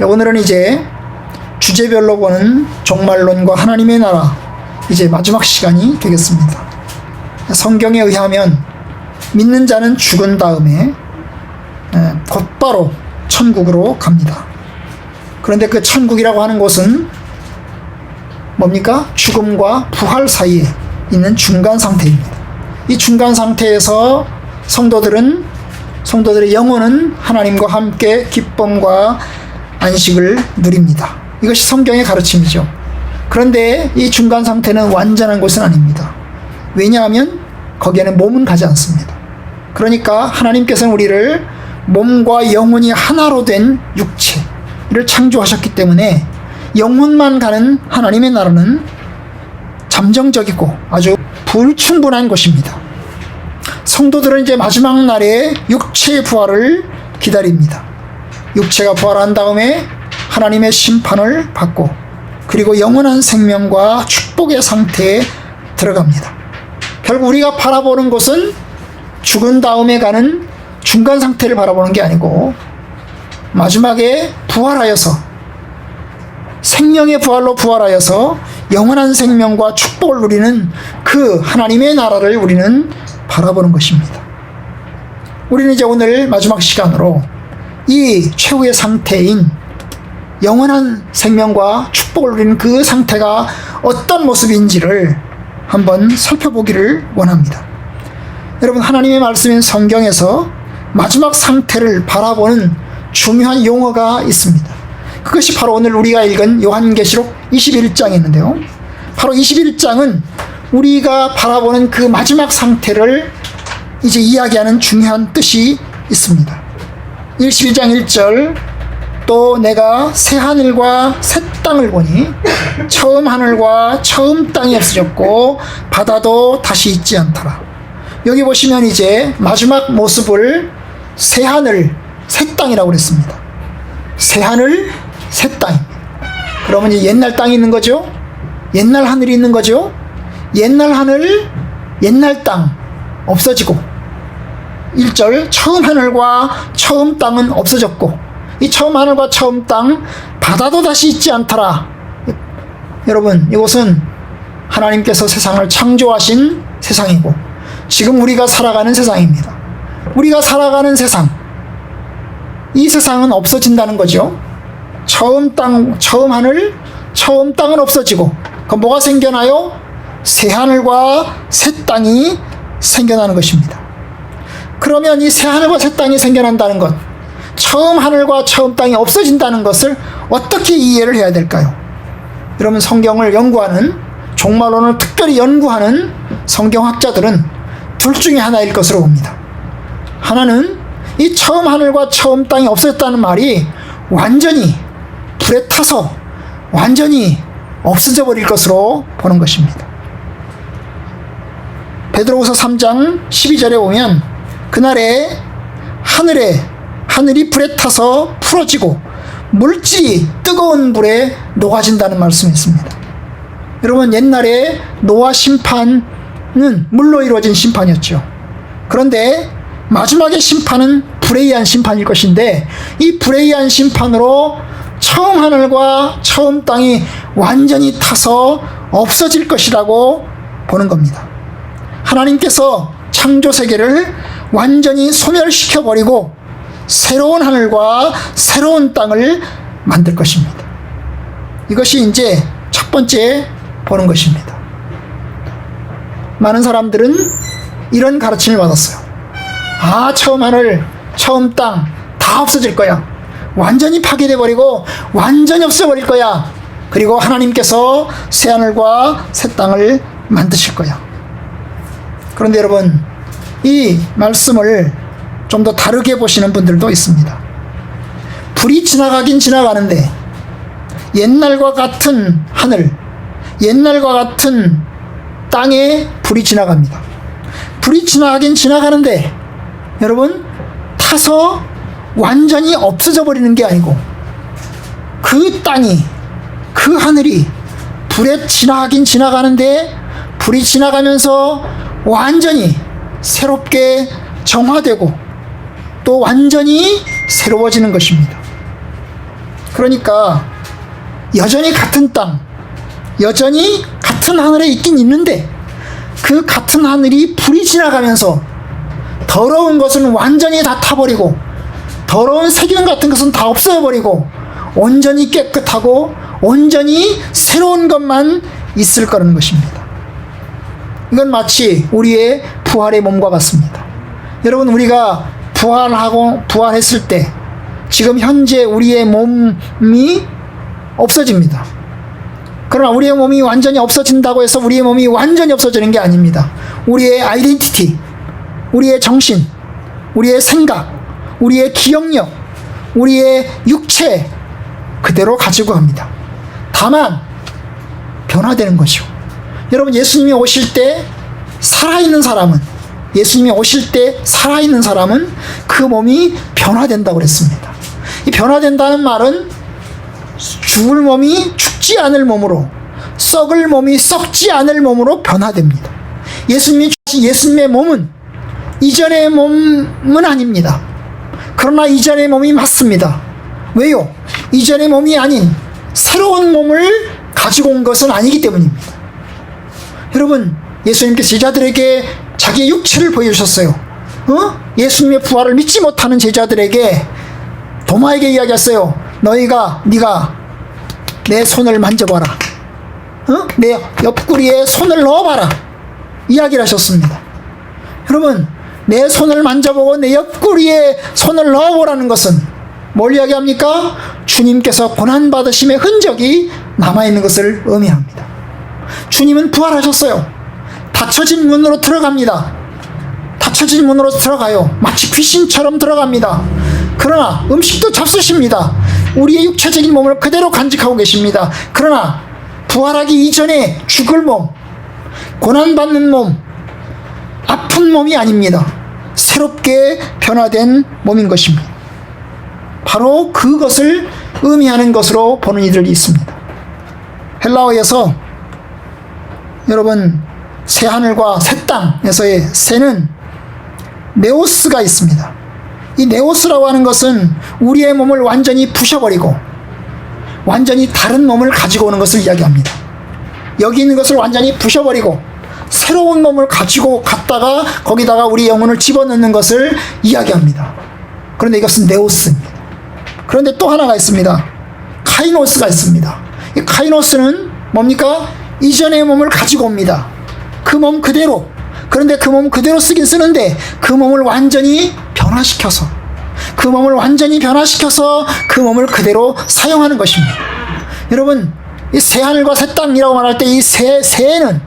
오늘은 이제 주제별로 보는 종말론과 하나님의 나라, 이제 마지막 시간이 되겠습니다. 성경에 의하면 믿는 자는 죽은 다음에 곧바로 천국으로 갑니다. 그런데 그 천국이라고 하는 곳은 뭡니까? 죽음과 부활 사이에 있는 중간 상태입니다. 이 중간 상태에서 성도들의 영혼은 하나님과 함께 기쁨과 안식을 누립니다. 이것이 성경의 가르침이죠. 그런데 이 중간 상태는 완전한 곳은 아닙니다. 왜냐하면 거기에는 몸은 가지 않습니다. 그러니까 하나님께서는 우리를 몸과 영혼이 하나로 된 육체를 창조하셨기 때문에 영혼만 가는 하나님의 나라는 잠정적이고 아주 불충분한 곳입니다. 성도들은 이제 마지막 날에 육체의 부활을 기다립니다. 육체가 부활한 다음에 하나님의 심판을 받고 그리고 영원한 생명과 축복의 상태에 들어갑니다. 결국 우리가 바라보는 것은 죽은 다음에 가는 중간 상태를 바라보는 게 아니고 마지막에 부활하여서 생명의 부활로 부활하여서 영원한 생명과 축복을 누리는 그 하나님의 나라를 우리는 바라보는 것입니다. 우리는 이제 오늘 마지막 시간으로 이 최후의 상태인 영원한 생명과 축복을 누리는 그 상태가 어떤 모습인지를 한번 살펴보기를 원합니다. 여러분, 하나님의 말씀인 성경에서 마지막 상태를 바라보는 중요한 용어가 있습니다. 그것이 바로 오늘 우리가 읽은 요한계시록 21장에 있는데요. 바로 21장은 우리가 바라보는 그 마지막 상태를 이제 이야기하는 중요한 뜻이 있습니다. 21장 1절, 또 내가 새 하늘과 새 땅을 보니 처음 하늘과 처음 땅이 없어졌고 바다도 다시 있지 않더라. 여기 보시면 이제 마지막 모습을 새 하늘, 새 땅이라고 그랬습니다. 새 하늘, 새 땅입니다. 그러면 이제 옛날 땅이 있는 거죠? 옛날 하늘이 있는 거죠? 옛날 하늘, 옛날 땅 없어지고 1절, 처음 하늘과 처음 땅은 없어졌고 이 처음 하늘과 처음 땅 바다도 다시 있지 않더라. 여러분, 이곳은 하나님께서 세상을 창조하신 세상이고 지금 우리가 살아가는 세상입니다. 우리가 살아가는 세상, 이 세상은 없어진다는 거죠. 처음 땅, 처음 하늘, 처음 땅은 없어지고 그럼 뭐가 생겨나요? 새 하늘과 새 땅이 생겨나는 것입니다. 그러면 이 새 하늘과 새 땅이 생겨난다는 것, 처음 하늘과 처음 땅이 없어진다는 것을 어떻게 이해를 해야 될까요? 여러분, 성경을 연구하는, 종말론을 특별히 연구하는 성경학자들은 둘 중에 하나일 것으로 봅니다. 하나는 이 처음 하늘과 처음 땅이 없어졌다는 말이 완전히 불에 타서 완전히 없어져 버릴 것으로 보는 것입니다. 베드로후서 3장 12절에 보면 그날에 하늘이 불에 타서 풀어지고 물질이 뜨거운 불에 녹아진다는 말씀이 있습니다. 여러분, 옛날에 노아 심판은 물로 이루어진 심판이었죠. 그런데 마지막의 심판은 불에 의한 심판일 것인데 이 불에 의한 심판으로 처음 하늘과 처음 땅이 완전히 타서 없어질 것이라고 보는 겁니다. 하나님께서 창조 세계를 완전히 소멸시켜버리고 새로운 하늘과 새로운 땅을 만들 것입니다. 이것이 이제 첫 번째 보는 것입니다. 많은 사람들은 이런 가르침을 받았어요. 처음 하늘, 처음 땅 다 없어질 거야. 완전히 파괴돼 버리고 완전히 없어버릴 거야. 그리고 하나님께서 새 하늘과 새 땅을 만드실 거야. 그런데 여러분, 이 말씀을 좀 더 다르게 보시는 분들도 있습니다. 불이 지나가긴 지나가는데 옛날과 같은 하늘, 옛날과 같은 땅에 불이 지나갑니다. 불이 지나가긴 지나가는데 여러분, 타서 완전히 없어져 버리는 게 아니고 그 땅이, 그 하늘이 불에 지나가긴 지나가는데 불이 지나가면서 완전히 새롭게 정화되고 또 완전히 새로워지는 것입니다. 그러니까 여전히 같은 땅, 여전히 같은 하늘에 있긴 있는데 그 같은 하늘이 불이 지나가면서 더러운 것은 완전히 다 타버리고 더러운 세균 같은 것은 다 없어버리고 온전히 깨끗하고 온전히 새로운 것만 있을 거라는 것입니다. 이건 마치 우리의 부활의 몸과 같습니다. 여러분, 우리가 부활했을 때 지금 현재 우리의 몸이 없어집니다. 그러나 우리의 몸이 완전히 없어진다고 해서 우리의 몸이 완전히 없어지는 게 아닙니다. 우리의 아이덴티티, 우리의 정신, 우리의 생각, 우리의 기억력, 우리의 육체 그대로 가지고 갑니다. 다만 변화되는 거죠. 여러분, 예수님이 오실 때 살아있는 사람은 그 몸이 변화된다고 그랬습니다. 이 변화된다는 말은 죽을 몸이 죽지 않을 몸으로, 썩을 몸이 썩지 않을 몸으로 변화됩니다. 예수님의 몸은 이전의 몸은 아닙니다. 그러나 이전의 몸이 맞습니다. 왜요? 이전의 몸이 아닌 새로운 몸을 가지고 온 것은 아니기 때문입니다. 여러분, 예수님께서 제자들에게 자기의 육체를 보여주셨어요. 예수님의 부활을 믿지 못하는 제자들에게 도마에게 이야기했어요. 네가 내 손을 만져봐라. 내 옆구리에 손을 넣어봐라. 이야기를 하셨습니다. 여러분, 내 손을 만져보고 내 옆구리에 손을 넣어보라는 것은 뭘 이야기합니까? 주님께서 고난받으심의 흔적이 남아있는 것을 의미합니다. 주님은 부활하셨어요. 닫혀진 문으로 들어갑니다. 닫혀진 문으로 들어가요. 마치 귀신처럼 들어갑니다. 그러나 음식도 잡수십니다. 우리의 육체적인 몸을 그대로 간직하고 계십니다. 그러나 부활하기 이전에 죽을 몸, 고난받는 몸, 아픈 몸이 아닙니다. 새롭게 변화된 몸인 것입니다. 바로 그것을 의미하는 것으로 보는 이들이 있습니다. 헬라어에서 여러분, 새 하늘과 새 땅에서의 새는 네오스가 있습니다. 이 네오스라고 하는 것은 우리의 몸을 완전히 부셔버리고 완전히 다른 몸을 가지고 오는 것을 이야기합니다. 여기 있는 것을 완전히 부셔버리고 새로운 몸을 가지고 갔다가 거기다가 우리 영혼을 집어넣는 것을 이야기합니다. 그런데 이것은 네오스입니다. 그런데 또 하나가 있습니다. 카이노스가 있습니다. 이 카이노스는 뭡니까? 이전의 몸을 가지고 옵니다. 그 몸 그대로. 그런데 그 몸 그대로 쓰긴 쓰는데 그 몸을 완전히 변화시켜서 그 몸을 그대로 사용하는 것입니다. 여러분, 이 새하늘과 새 땅이라고 말할 때 이 새는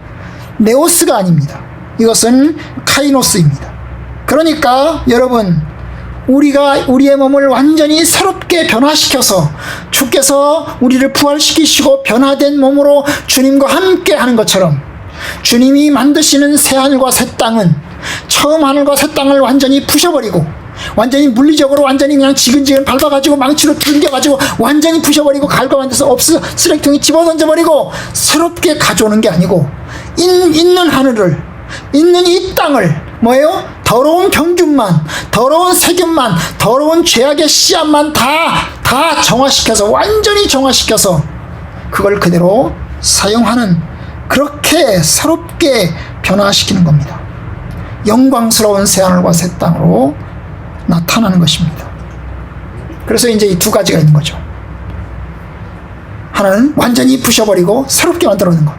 네오스가 아닙니다. 이것은 카이노스입니다. 그러니까 여러분, 우리의 몸을 완전히 새롭게 변화시켜서 주께서 우리를 부활시키시고 변화된 몸으로 주님과 함께 하는 것처럼 주님이 만드시는 새하늘과 새 땅은 처음 하늘과 새 땅을 완전히 부셔버리고 완전히 물리적으로 완전히 그냥 지근지근 밟아가지고 망치로 튕겨가지고 완전히 부셔버리고 갈고 만들어서 쓰레기통에 집어던져버리고 새롭게 가져오는 게 아니고 있는 하늘을, 있는 이 땅을 뭐예요? 더러운 병균만, 더러운 세균만, 더러운 죄악의 씨앗만 다 정화시켜서, 완전히 정화시켜서 그걸 그대로 사용하는, 그렇게 새롭게 변화시키는 겁니다. 영광스러운 새하늘과 새 땅으로 나타나는 것입니다. 그래서 이제 이 두 가지가 있는 거죠. 하나는 완전히 부셔버리고 새롭게 만들어내는 것.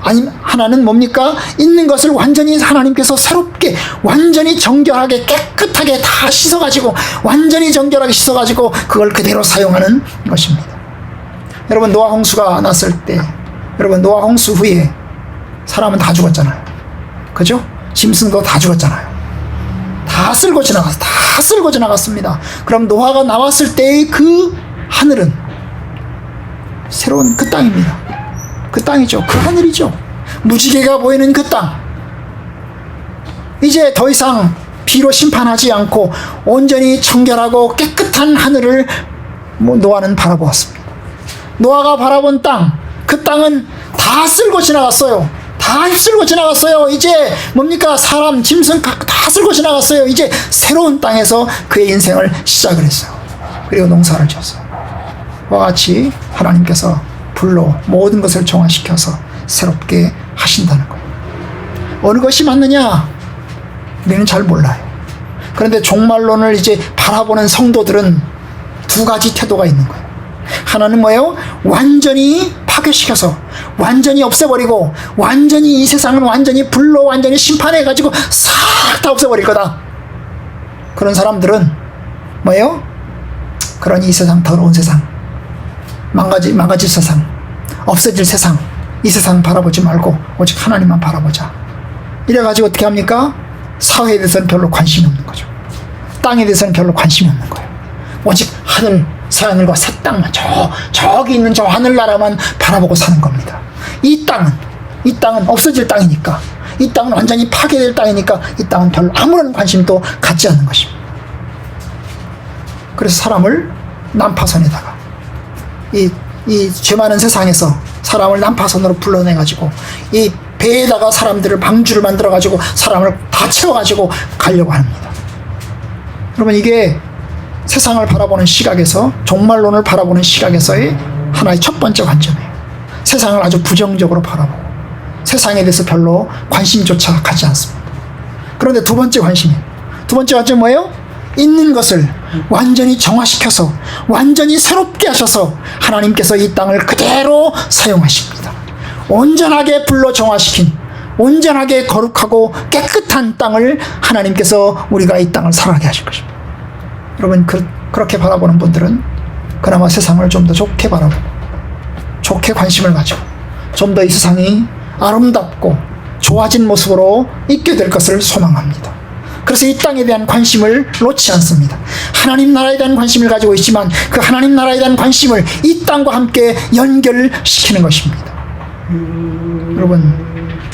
아니면 하나는 뭡니까? 있는 것을 완전히 하나님께서 새롭게, 완전히 정결하게, 깨끗하게 다 씻어가지고, 완전히 정결하게 씻어가지고 그걸 그대로 사용하는 것입니다. 여러분, 노아 홍수가 났을 때, 여러분, 노아 홍수 후에 사람은 다 죽었잖아요. 그죠? 짐승도 다 죽었잖아요. 다 쓸고 지나갔습니다. 그럼 노아가 나왔을 때의 그 하늘은 새로운 그 땅입니다. 그 땅이죠. 그 하늘이죠. 무지개가 보이는 그 땅. 이제 더 이상 비로 심판하지 않고 온전히 정결하고 깨끗한 하늘을 노아는 바라보았습니다. 노아가 바라본 땅, 그 땅은 다 쓸고 지나갔어요. 다 쓸고 지나갔어요. 이제 뭡니까? 사람, 짐승 다 쓸고 지나갔어요. 이제 새로운 땅에서 그의 인생을 시작을 했어요. 그리고 농사를 지었어요. 같이 하나님께서 불로 모든 것을 정화시켜서 새롭게 하신다는 거예요. 어느 것이 맞느냐? 우리는 잘 몰라요. 그런데 종말론을 이제 바라보는 성도들은 두 가지 태도가 있는 거예요. 하나는 뭐예요? 완전히 파괴시켜서 완전히 없애버리고 완전히 이 세상은 완전히 불로 완전히 심판해가지고 싹 다 없애버릴 거다. 그런 사람들은 뭐예요? 그런 이 세상, 더러운 세상, 망가질 세상, 없어질 세상, 이 세상 바라보지 말고 오직 하나님만 바라보자. 이래가지고 어떻게 합니까? 사회에 대해서는 별로 관심이 없는 거죠. 땅에 대해서는 별로 관심이 없는 거예요. 오직 하늘, 새하늘과 새 땅만, 저기 있는 저 하늘나라만 바라보고 사는 겁니다. 이 땅은 없어질 땅이니까, 이 땅은 완전히 파괴될 땅이니까 이 땅은 별로 아무런 관심도 갖지 않는 것입니다. 그래서 사람을 난파선에다가 이 죄 많은 세상에서 사람을 난파선으로 불러내가지고 이 배에다가 사람들을 방주를 만들어가지고 사람을 다 채워가지고 가려고 합니다. 여러분, 이게 세상을 바라보는 시각에서, 종말론을 바라보는 시각에서의 하나의 첫 번째 관점이에요. 세상을 아주 부정적으로 바라보고 세상에 대해서 별로 관심조차 갖지 않습니다. 그런데 두 번째 관심이에요. 두 번째 관점은 뭐예요? 있는 것을 완전히 정화시켜서 완전히 새롭게 하셔서 하나님께서 이 땅을 그대로 사용하십니다. 온전하게 불로 정화시킨, 온전하게 거룩하고 깨끗한 땅을 하나님께서 우리가 이 땅을 살아가게 하실 것입니다. 여러분, 그렇게 바라보는 분들은 그나마 세상을 좀 더 좋게 바라보고 좋게 관심을 가지고 좀 더 이 세상이 아름답고 좋아진 모습으로 있게 될 것을 소망합니다. 그래서 이 땅에 대한 관심을 놓지 않습니다. 하나님 나라에 대한 관심을 가지고 있지만 그 하나님 나라에 대한 관심을 이 땅과 함께 연결시키는 것입니다. 여러분,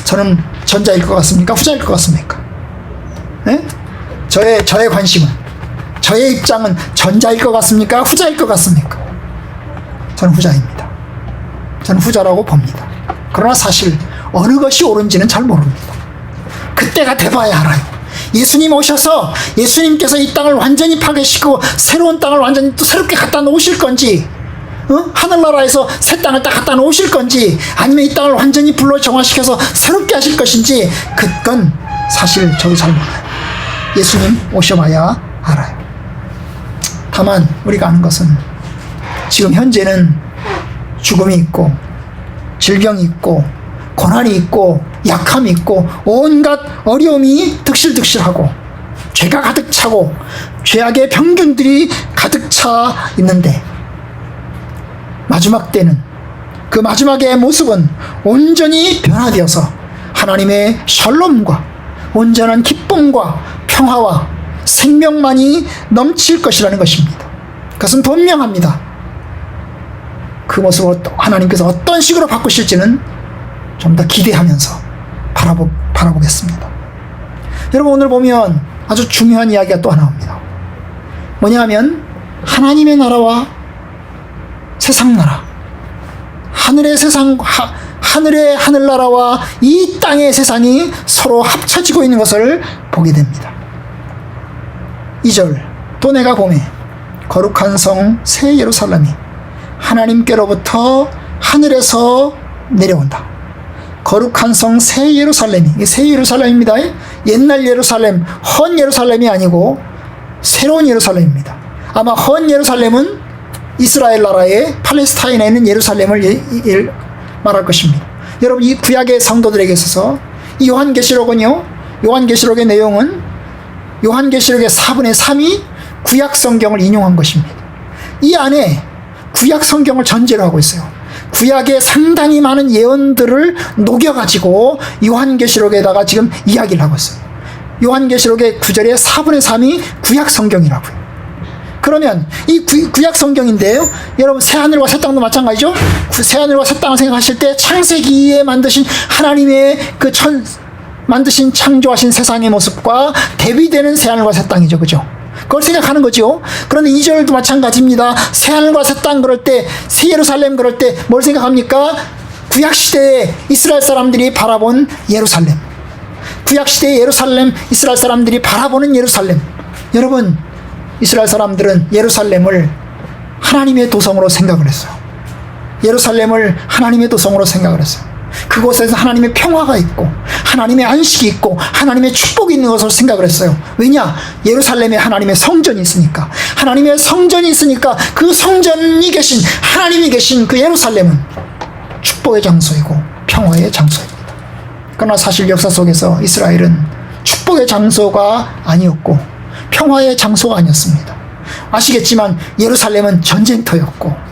저는 전자일 것 같습니까? 후자일 것 같습니까? 네? 저의 관심은, 저의 입장은 전자일 것 같습니까? 후자일 것 같습니까? 저는 후자입니다. 저는 후자라고 봅니다. 그러나 사실 어느 것이 옳은지는 잘 모릅니다. 그때가 돼봐야 알아요. 예수님 오셔서 예수님께서 이 땅을 완전히 파괴시키고 새로운 땅을 완전히 또 새롭게 갖다 놓으실 건지, 하늘나라에서 새 땅을 딱 갖다 놓으실 건지, 아니면 이 땅을 완전히 불로 정화시켜서 새롭게 하실 것인지, 그건 사실 저도 잘 몰라요. 예수님 오셔봐야 알아요. 다만 우리가 아는 것은 지금 현재는 죽음이 있고 질병이 있고 고난이 있고 약함이 있고 온갖 어려움이 득실득실하고 죄가 가득 차고 죄악의 병균들이 가득 차 있는데, 마지막 때는 그 마지막의 모습은 온전히 변화되어서 하나님의 샬롬과 온전한 기쁨과 평화와 생명만이 넘칠 것이라는 것입니다. 그것은 분명합니다. 그 모습을 하나님께서 어떤 식으로 바꾸실지는 좀 더 기대하면서 바라보겠습니다. 여러분, 오늘 보면 아주 중요한 이야기가 또 하나 옵니다. 뭐냐 하면 하나님의 나라와 세상 나라, 하늘의 세상, 하늘의 하늘나라와 이 땅의 세상이 서로 합쳐지고 있는 것을 보게 됩니다. 2절, 또 내가 보매 거룩한 성 새 예루살렘이 하나님께로부터 하늘에서 내려온다. 거룩한 성 새 예루살렘이, 이게 새 예루살렘입니다. 옛날 예루살렘, 헌 예루살렘이 아니고 새로운 예루살렘입니다. 아마 헌 예루살렘은 이스라엘 나라의 팔레스타인에 있는 예루살렘을 말할 것입니다. 여러분, 이 구약의 성도들에게 있어서 이 요한계시록은요, 요한계시록의 내용은 요한계시록의 4분의 3이 구약 성경을 인용한 것입니다. 이 안에 구약 성경을 전제로 하고 있어요. 구약의 상당히 많은 예언들을 녹여가지고 요한계시록에다가 지금 이야기를 하고 있어요. 요한계시록의 9절의 4분의 3이 구약 성경이라고요. 그러면 이 구약 성경인데요, 여러분, 새하늘과 새 땅도 마찬가지죠. 새하늘과 새 땅을 생각하실 때 창세기에 만드신 하나님의 만드신 창조하신 세상의 모습과 대비되는 새하늘과 새 땅이죠. 그죠? 그걸 생각하는 거죠. 그런데 2절도 마찬가지입니다. 새하늘과 새 땅 그럴 때, 새 예루살렘 그럴 때 뭘 생각합니까? 구약시대에 이스라엘 사람들이 바라본 예루살렘, 구약시대의 예루살렘, 이스라엘 사람들이 바라보는 예루살렘. 여러분, 이스라엘 사람들은 예루살렘을 하나님의 도성으로 생각을 했어요. 예루살렘을 하나님의 도성으로 생각을 했어요. 그곳에서 하나님의 평화가 있고 하나님의 안식이 있고 하나님의 축복이 있는 것으로 생각을 했어요. 왜냐? 예루살렘에 하나님의 성전이 있으니까. 하나님의 성전이 있으니까 그 성전이 계신, 하나님이 계신 그 예루살렘은 축복의 장소이고 평화의 장소입니다. 그러나 사실 역사 속에서 이스라엘은 축복의 장소가 아니었고 평화의 장소가 아니었습니다. 아시겠지만 예루살렘은 전쟁터였고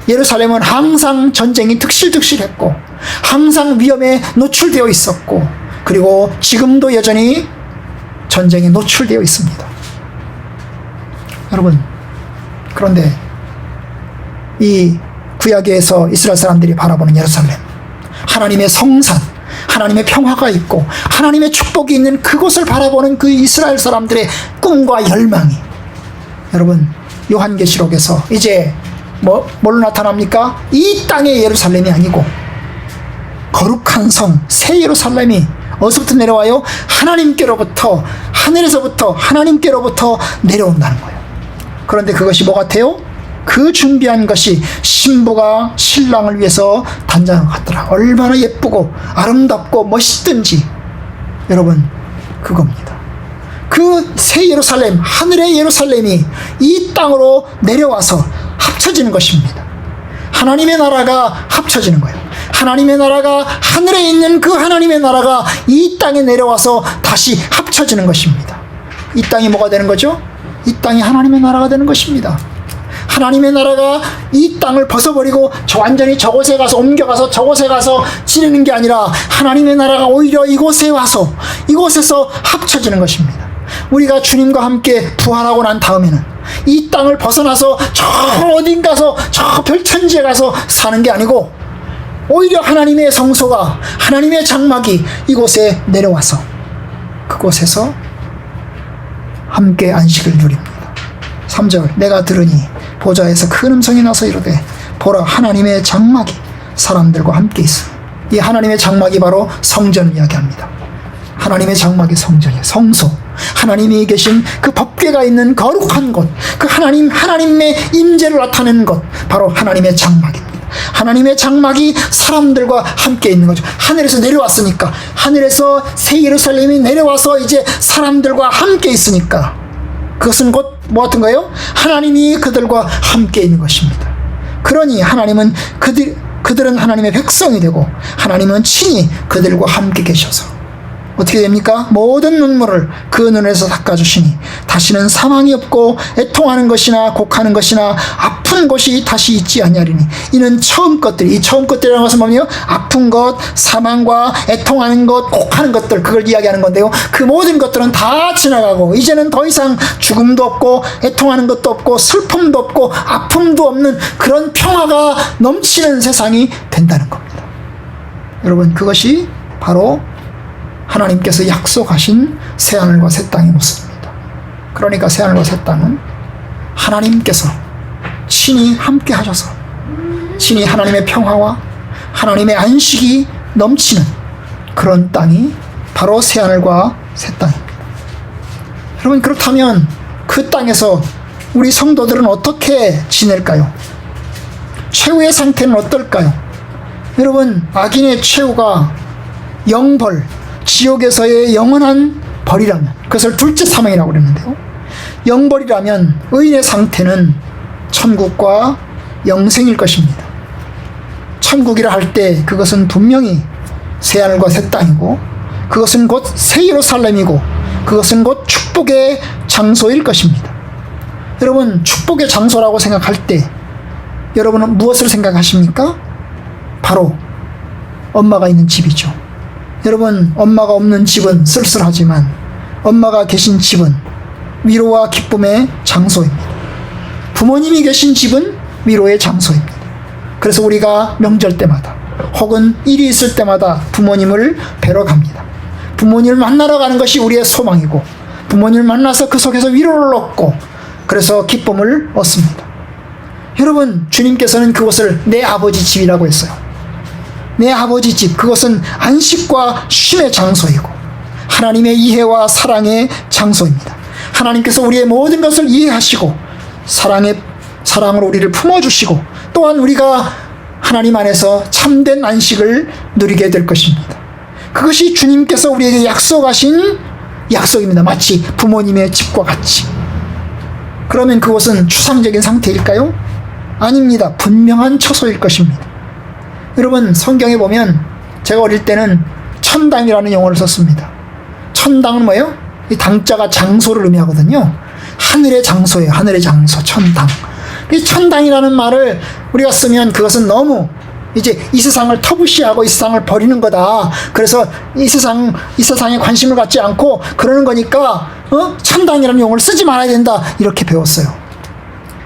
예루살렘은 항상 전쟁이 득실득실했고 항상 위험에 노출되어 있었고 그리고 지금도 여전히 전쟁에 노출되어 있습니다. 여러분, 그런데 이 구약에서 이스라엘 사람들이 바라보는 예루살렘, 하나님의 성산, 하나님의 평화가 있고 하나님의 축복이 있는 그곳을 바라보는 그 이스라엘 사람들의 꿈과 열망이, 여러분, 요한계시록에서 이제 뭘로 나타납니까? 이 땅의 예루살렘이 아니고 거룩한 성, 새 예루살렘이 어디서부터 내려와요? 하나님께로부터, 하늘에서부터 하나님께로부터 내려온다는 거예요. 그런데 그것이 뭐 같아요? 그 준비한 것이 신부가 신랑을 위해서 단장한 것 같더라. 얼마나 예쁘고 아름답고 멋있든지, 여러분, 그겁니다. 그 새 예루살렘, 하늘의 예루살렘이 이 땅으로 내려와서 합쳐지는 것입니다. 하나님의 나라가 합쳐지는 거예요. 하나님의 나라가, 하늘에 있는 그 하나님의 나라가 이 땅에 내려와서 다시 합쳐지는 것입니다. 이 땅이 뭐가 되는 거죠? 이 땅이 하나님의 나라가 되는 것입니다. 하나님의 나라가 이 땅을 벗어버리고 완전히 저곳에 가서, 옮겨가서 저곳에 가서 지내는 게 아니라 하나님의 나라가 오히려 이곳에 와서 이곳에서 합쳐지는 것입니다. 우리가 주님과 함께 부활하고 난 다음에는 이 땅을 벗어나서 저 어딘가서 저 별천지에 가서 사는 게 아니고 오히려 하나님의 성소가, 하나님의 장막이 이곳에 내려와서 그곳에서 함께 안식을 누립니다. 3절, 내가 들으니 보좌에서 큰 음성이 나서 이르되 보라, 하나님의 장막이 사람들과 함께 있으니. 이 하나님의 장막이 바로 성전을 이야기합니다. 하나님의 장막이 성전이에요. 성소, 하나님이 계신 그 법궤가 있는 거룩한 곳, 그 하나님의 임재를 나타내는 곳, 바로 하나님의 장막입니다. 하나님의 장막이 사람들과 함께 있는 거죠. 하늘에서 내려왔으니까, 하늘에서 새 예루살렘이 내려와서 이제 사람들과 함께 있으니까 그것은 곧 뭐 같은 거예요? 하나님이 그들과 함께 있는 것입니다. 그러니 하나님은 그들은 하나님의 백성이 되고 하나님은 친히 그들과 함께 계셔서 어떻게 됩니까? 모든 눈물을 그 눈에서 닦아주시니 다시는 사망이 없고 애통하는 것이나 곡하는 것이나 아픈 것이 다시 있지 아니하리니. 이는 처음 것들이, 이 처음 것들이라는 것은 뭐냐면 아픈 것, 사망과 애통하는 것, 곡하는 것들, 그걸 이야기하는 건데요. 그 모든 것들은 다 지나가고 이제는 더 이상 죽음도 없고 애통하는 것도 없고 슬픔도 없고 아픔도 없는 그런 평화가 넘치는 세상이 된다는 겁니다. 여러분, 그것이 바로 하나님께서 약속하신 새하늘과 새 땅의 모습입니다. 그러니까 새하늘과 새 땅은 하나님께서 친히 함께 하셔서 친히 하나님의 평화와 하나님의 안식이 넘치는 그런 땅이 바로 새하늘과 새 땅입니다. 여러분, 그렇다면 그 땅에서 우리 성도들은 어떻게 지낼까요? 최후의 상태는 어떨까요? 여러분, 악인의 최후가 영벌, 지옥에서의 영원한 벌이라면, 그것을 둘째 사망이라고 그랬는데요, 영벌이라면 의인의 상태는 천국과 영생일 것입니다. 천국이라 할 때 그것은 분명히 새하늘과 새 땅이고 그것은 곧 새 예루살렘이고 그것은 곧 축복의 장소일 것입니다. 여러분, 축복의 장소라고 생각할 때 여러분은 무엇을 생각하십니까? 바로 엄마가 있는 집이죠. 여러분, 엄마가 없는 집은 쓸쓸하지만 엄마가 계신 집은 위로와 기쁨의 장소입니다. 부모님이 계신 집은 위로의 장소입니다. 그래서 우리가 명절 때마다 혹은 일이 있을 때마다 부모님을 뵈러 갑니다. 부모님을 만나러 가는 것이 우리의 소망이고 부모님을 만나서 그 속에서 위로를 얻고 그래서 기쁨을 얻습니다. 여러분, 주님께서는 그것을 내 아버지 집이라고 했어요. 내 아버지 집, 그것은 안식과 쉼의 장소이고 하나님의 이해와 사랑의 장소입니다. 하나님께서 우리의 모든 것을 이해하시고 사랑으로 우리를 품어주시고 또한 우리가 하나님 안에서 참된 안식을 누리게 될 것입니다. 그것이 주님께서 우리에게 약속하신 약속입니다. 마치 부모님의 집과 같이. 그러면 그것은 추상적인 상태일까요? 아닙니다. 분명한 처소일 것입니다. 여러분, 성경에 보면 제가 어릴 때는 천당이라는 용어를 썼습니다. 천당은 뭐예요? 이 당자가 장소를 의미하거든요. 하늘의 장소예요. 하늘의 장소, 천당. 이 천당이라는 말을 우리가 쓰면 그것은 너무 이제 이 세상을 터부시하고 이 세상을 버리는 거다. 그래서 이 세상에 관심을 갖지 않고 그러는 거니까 천당이라는 용어를 쓰지 말아야 된다. 이렇게 배웠어요.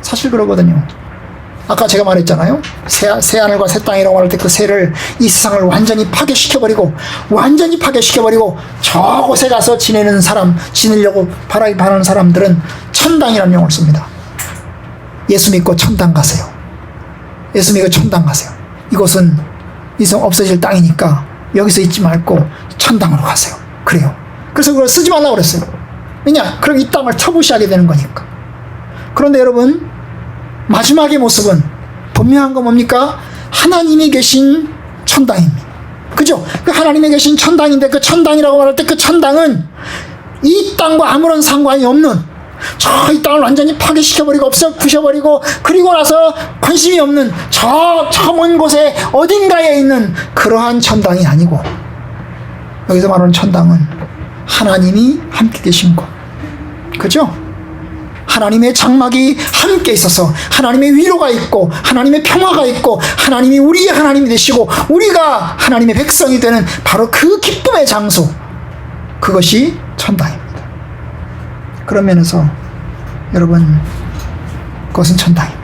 사실 그러거든요. 아까 제가 말했잖아요. 새 하늘과 새 땅이라고 할 때 그 새를 이 세상을 완전히 파괴시켜버리고 저곳에 가서 지내려고 바라는 사람들은 천당이라는 용어를 씁니다. 예수 믿고 천당 가세요. 예수 믿고 천당 가세요. 이곳은 이성 없어질 땅이니까 여기서 있지 말고 천당으로 가세요. 그래요. 그래서 그걸 쓰지 말라고 그랬어요. 왜냐? 그럼 이 땅을 터부시하게 되는 거니까. 그런데 여러분, 마지막의 모습은 분명한 건 뭡니까? 하나님이 계신 천당입니다. 그죠? 그 하나님이 계신 천당인데 그 천당이라고 말할 때 그 천당은 이 땅과 아무런 상관이 없는 이 땅을 완전히 파괴시켜버리고 부셔버리고 그리고 나서 관심이 없는 저 먼 곳에 어딘가에 있는 그러한 천당이 아니고 여기서 말하는 천당은 하나님이 함께 계신 곳. 그죠? 하나님의 장막이 함께 있어서 하나님의 위로가 있고 하나님의 평화가 있고 하나님이 우리의 하나님이 되시고 우리가 하나님의 백성이 되는 바로 그 기쁨의 장소, 그것이 천당입니다. 그런 면에서 여러분, 그것은 천당입니다.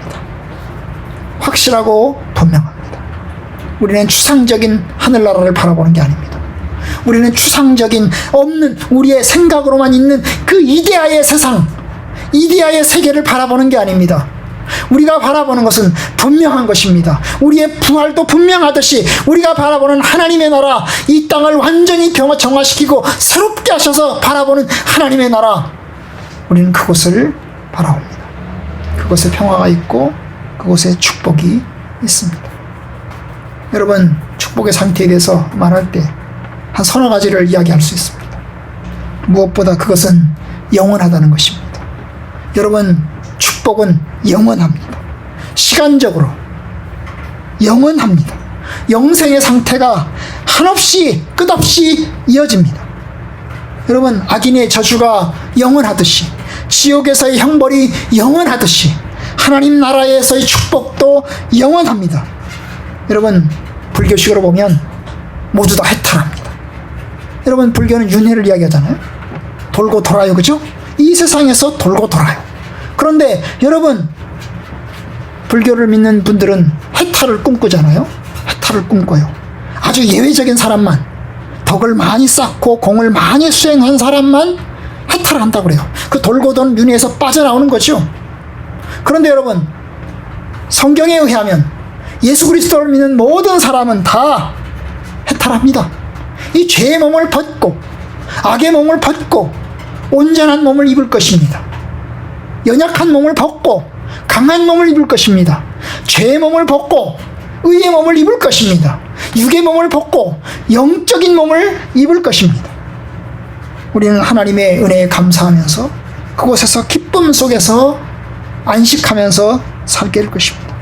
확실하고 분명합니다. 우리는 추상적인 하늘나라를 바라보는 게 아닙니다. 우리는 추상적인 없는 우리의 생각으로만 있는 그 이데아의 세상, 이데아의 세계를 바라보는 게 아닙니다. 우리가 바라보는 것은 분명한 것입니다. 우리의 부활도 분명하듯이 우리가 바라보는 하나님의 나라, 이 땅을 완전히 정화시키고 새롭게 하셔서 바라보는 하나님의 나라, 우리는 그곳을 바라봅니다. 그곳에 평화가 있고 그곳에 축복이 있습니다. 여러분, 축복의 상태에 대해서 말할 때 한 서너 가지를 이야기할 수 있습니다. 무엇보다 그것은 영원하다는 것입니다. 여러분, 축복은 영원합니다. 시간적으로 영원합니다. 영생의 상태가 한없이 끝없이 이어집니다. 여러분, 악인의 저주가 영원하듯이 지옥에서의 형벌이 영원하듯이 하나님 나라에서의 축복도 영원합니다. 여러분, 불교식으로 보면 모두 다 해탈합니다. 여러분, 불교는 윤회를 이야기하잖아요. 돌고 돌아요. 그죠? 이 세상에서 돌고 돌아요. 그런데 여러분, 불교를 믿는 분들은 해탈을 꿈꾸잖아요. 해탈을 꿈꿔요. 아주 예외적인 사람만, 덕을 많이 쌓고 공을 많이 수행한 사람만 해탈을 한다고 그래요. 그 돌고 도는 윤회에서 빠져나오는 거죠. 그런데 여러분, 성경에 의하면 예수 그리스도를 믿는 모든 사람은 다 해탈합니다. 이 죄의 몸을 벗고 악의 몸을 벗고 온전한 몸을 입을 것입니다. 연약한 몸을 벗고 강한 몸을 입을 것입니다. 죄의 몸을 벗고 의의 몸을 입을 것입니다. 육의 몸을 벗고 영적인 몸을 입을 것입니다. 우리는 하나님의 은혜에 감사하면서 그곳에서 기쁨 속에서 안식하면서 살게 될 것입니다.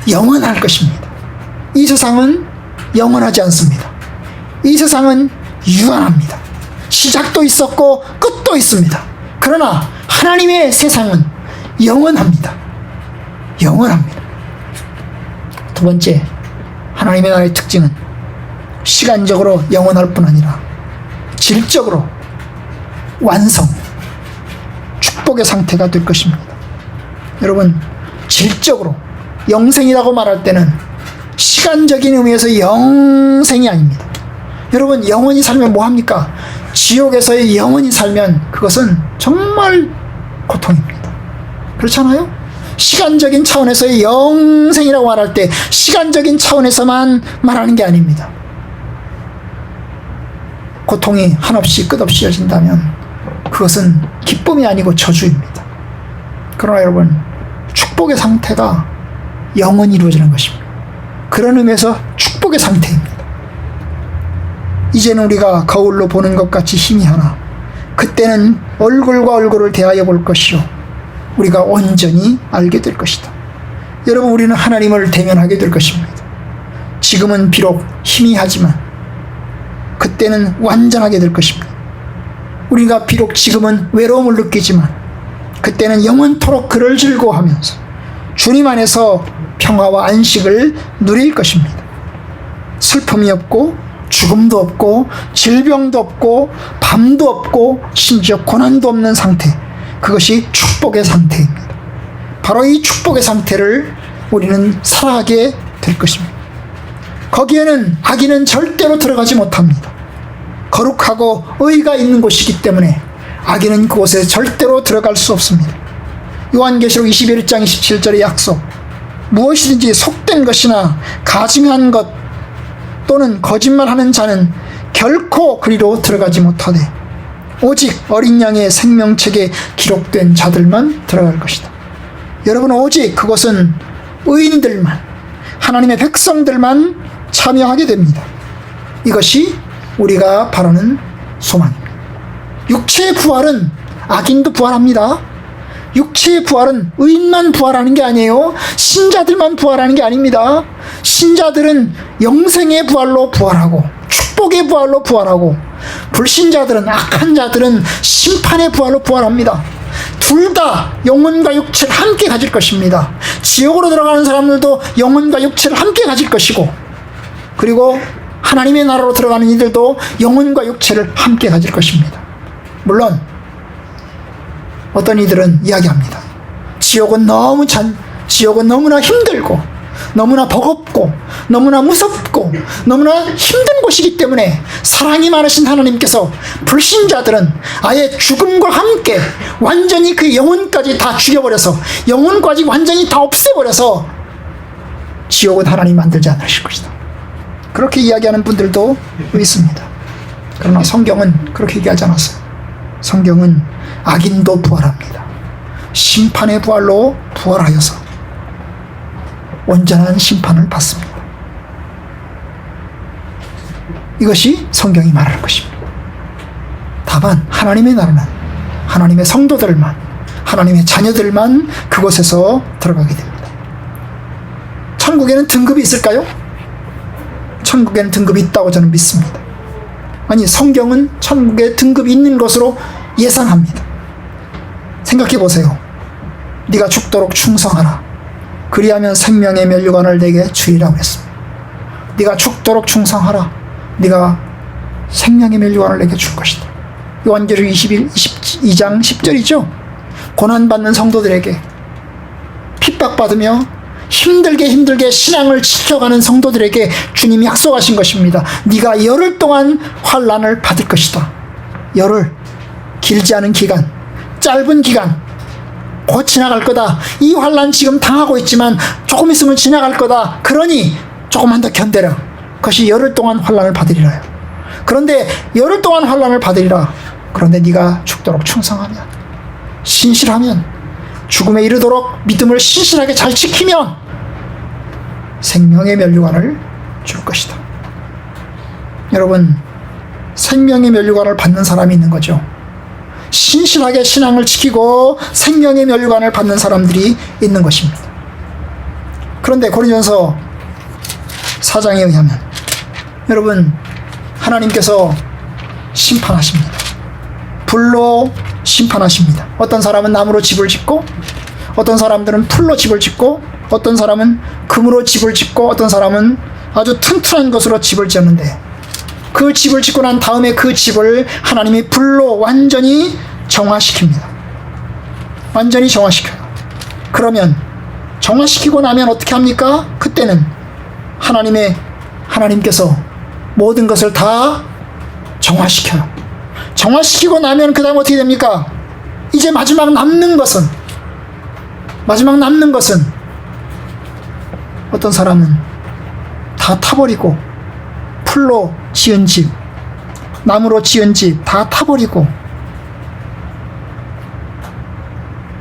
영원할 것입니다. 이 세상은 영원하지 않습니다. 이 세상은 유한합니다. 시작도 있었고 끝도 있습니다. 그러나 하나님의 세상은 영원합니다. 영원합니다. 두 번째, 하나님의 나라의 특징은 시간적으로 영원할 뿐 아니라 질적으로 완성, 축복의 상태가 될 것입니다. 여러분, 질적으로 영생이라고 말할 때는 시간적인 의미에서 영생이 아닙니다. 여러분, 영원히 살면 뭐합니까? 지옥에서의 영원히 살면 그것은 정말 고통입니다. 그렇잖아요? 시간적인 차원에서의 영생이라고 말할 때 시간적인 차원에서만 말하는 게 아닙니다. 고통이 한없이 끝없이 이어진다면 그것은 기쁨이 아니고 저주입니다. 그러나 여러분, 축복의 상태가 영원히 이루어지는 것입니다. 그런 의미에서 축복의 상태입니다. 이제는 우리가 거울로 보는 것 같이 힘이 하나, 그때는 얼굴과 얼굴을 대하여 볼 것이요 우리가 온전히 알게 될 것이다. 여러분, 우리는 하나님을 대면하게 될 것입니다. 지금은 비록 희미하지만 그때는 완전하게 될 것입니다. 우리가 비록 지금은 외로움을 느끼지만 그때는 영원토록 그를 즐거워하면서 주님 안에서 평화와 안식을 누릴 것입니다. 슬픔이 없고 죽음도 없고 질병도 없고 밤도 없고 심지어 고난도 없는 상태, 그것이 축복의 상태입니다. 바로 이 축복의 상태를 우리는 살아가게 될 것입니다. 거기에는 악인은 절대로 들어가지 못합니다. 거룩하고 의가 있는 곳이기 때문에 악인은 그곳에 절대로 들어갈 수 없습니다. 요한계시록 21장 27절의 약속, 무엇이든지 속된 것이나 가증한 것 또는 거짓말하는 자는 결코 그리로 들어가지 못하되 오직 어린 양의 생명책에 기록된 자들만 들어갈 것이다. 여러분, 오직 그것은 의인들만, 하나님의 백성들만 참여하게 됩니다. 이것이 우리가 바라는 소망입니다. 육체의 부활은 악인도 부활합니다. 육체의 부활은 의인만 부활하는 게 아니에요. 신자들만 부활하는 게 아닙니다. 신자들은 영생의 부활로 부활하고 축복의 부활로 부활하고, 불신자들은, 악한 자들은 심판의 부활로 부활합니다. 둘 다 영혼과 육체를 함께 가질 것입니다. 지옥으로 들어가는 사람들도 영혼과 육체를 함께 가질 것이고, 그리고 하나님의 나라로 들어가는 이들도 영혼과 육체를 함께 가질 것입니다. 물론 어떤 이들은 이야기합니다. 지옥은 너무나 힘들고 너무나 버겁고 너무나 무섭고 너무나 힘든 곳이기 때문에 사랑이 많으신 하나님께서 불신자들은 아예 죽음과 함께 완전히 그 영혼까지 다 죽여버려서, 영혼까지 완전히 다 없애버려서 지옥은 하나님 만들지 않으실 것이다. 그렇게 이야기하는 분들도 있습니다. 그러나 성경은 그렇게 얘기하지 않았어요. 성경은 악인도 부활합니다. 심판의 부활로 부활하여서 온전한 심판을 받습니다. 이것이 성경이 말하는 것입니다. 다만 하나님의 나라는 하나님의 성도들만, 하나님의 자녀들만 그곳에서 들어가게 됩니다. 천국에는 등급이 있을까요? 천국에는 등급이 있다고 저는 믿습니다. 아니, 성경은 천국에 등급이 있는 것으로 예상합니다. 생각해 보세요. 네가 죽도록 충성하라. 그리하면 생명의 면류관을 내게 주리라고 했습니다. 네가 죽도록 충성하라. 네가 생명의 면류관을 내게 줄 것이다. 요한계시록 22장 10절이죠. 고난받는 성도들에게, 핍박받으며 힘들게 신앙을 지켜가는 성도들에게 주님이 약속하신 것입니다. 네가 열흘 동안 환난을 받을 것이다. 열흘, 길지 않은 기간, 짧은 기간, 곧 지나갈 거다. 이 환난 지금 당하고 있지만 조금 있으면 지나갈 거다. 그러니 조금만 더 견뎌라. 그것이 열흘 동안 환난을 받으리라요. 그런데 열흘 동안 환난을 받으리라. 그런데 네가 죽도록 충성하면, 신실하면, 죽음에 이르도록 믿음을 신실하게 잘 지키면 생명의 면류관을 줄 것이다. 여러분, 생명의 면류관을 받는 사람이 있는 거죠. 신실하게 신앙을 지키고 생명의 면류관을 받는 사람들이 있는 것입니다. 그런데 고린도전서 4장에 의하면 여러분, 하나님께서 심판하십니다. 불로 심판하십니다. 어떤 사람은 나무로 집을 짓고, 어떤 사람들은 풀로 집을 짓고, 어떤 사람은 금으로 집을 짓고, 어떤 사람은 아주 튼튼한 것으로 집을 짓는데, 그 집을 짓고 난 다음에 그 집을 하나님이 불로 완전히 정화시킵니다. 완전히 정화시켜요. 그러면 정화시키고 나면 어떻게 합니까? 그때는 하나님께서 모든 것을 다 정화시켜요. 정화시키고 나면 그 다음 어떻게 됩니까? 이제 마지막 남는 것은 어떤 사람은 다 타버리고, 풀로 지은 집, 나무로 지은 집 다 타버리고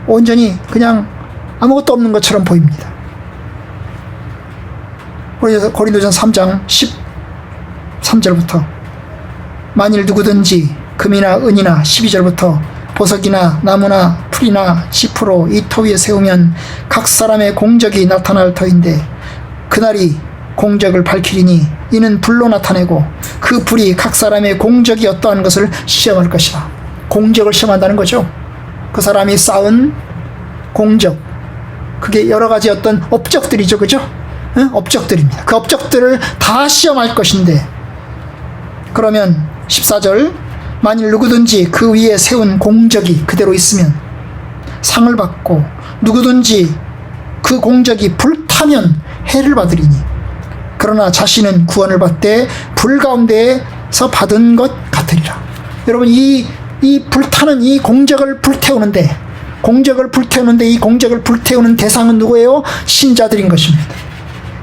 온전히 그냥 아무것도 없는 것처럼 보입니다. 고린도전 3장 13절부터 만일 누구든지 금이나 은이나 12절부터 보석이나 나무나 풀이나 지푸로 이 터 위에 세우면 각 사람의 공적이 나타날 터인데 그날이 공적을 밝히리니 이는 불로 나타내고 그 불이 각 사람의 공적이 어떠한 것을 시험할 것이다. 공적을 시험한다는 거죠. 그 사람이 쌓은 공적, 그게 여러 가지 어떤 업적들이죠, 그죠? 업적들입니다. 그 업적들을 다 시험할 것인데, 그러면 14절, 만일 누구든지 그 위에 세운 공적이 그대로 있으면 상을 받고 누구든지 그 공적이 불타면 해를 받으리니 그러나 자신은 구원을 받되 불 가운데서 받은 것 같으리라. 여러분, 이 불타는 이 공적을 불태우는데 이 공적을 불태우는 대상은 누구예요? 신자들인 것입니다.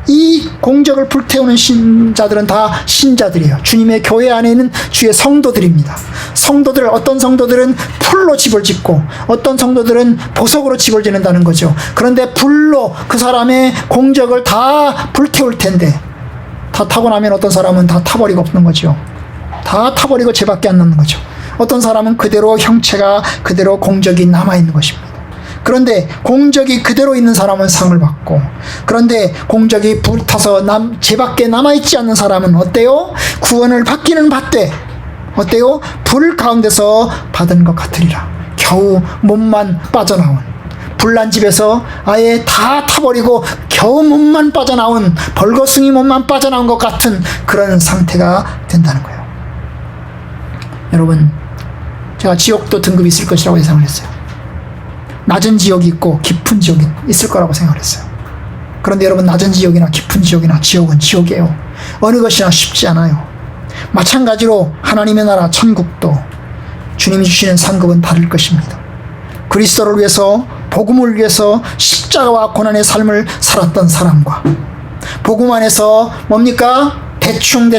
이 공적을 불태우는 신자들은 다 신자들이에요. 주님의 교회 안에 있는 주의 성도들입니다. 성도들, 어떤 성도들은 풀로 집을 짓고 어떤 성도들은 보석으로 집을 짓는다는 거죠. 그런데 불로 그 사람의 공적을 다 불태울 텐데, 다 타고 나면 어떤 사람은 다 타버리고 없는 거죠. 다 타버리고 죄밖에 안 남는 거죠. 어떤 사람은 그대로 형체가 그대로 공적이 남아있는 것입니다. 그런데 공적이 그대로 있는 사람은 상을 받고, 그런데 공적이 불타서 죄밖에 남아있지 않는 사람은 어때요? 구원을 받기는 받되 어때요? 불 가운데서 받은 것 같으리라. 겨우 몸만 빠져나온, 불난 집에서 아예 다 타버리고 겨우 몸만 빠져나온, 벌거숭이 몸만 빠져나온 것 같은 그런 상태가 된다는 거예요. 여러분, 제가 지옥도 등급이 있을 것이라고 예상을 했어요. 낮은 지옥이 있고 깊은 지옥이 있을 거라고 생각을 했어요. 그런데 여러분, 낮은 지옥이나 깊은 지옥이나 지옥은 지옥이에요. 어느 것이나 쉽지 않아요. 마찬가지로 하나님의 나라 천국도 주님이 주시는 상급은 다를 것입니다. 그리스도를 위해서, 복음을 위해서 십자가와 고난의 삶을 살았던 사람과 복음 안에서 뭡니까? 대충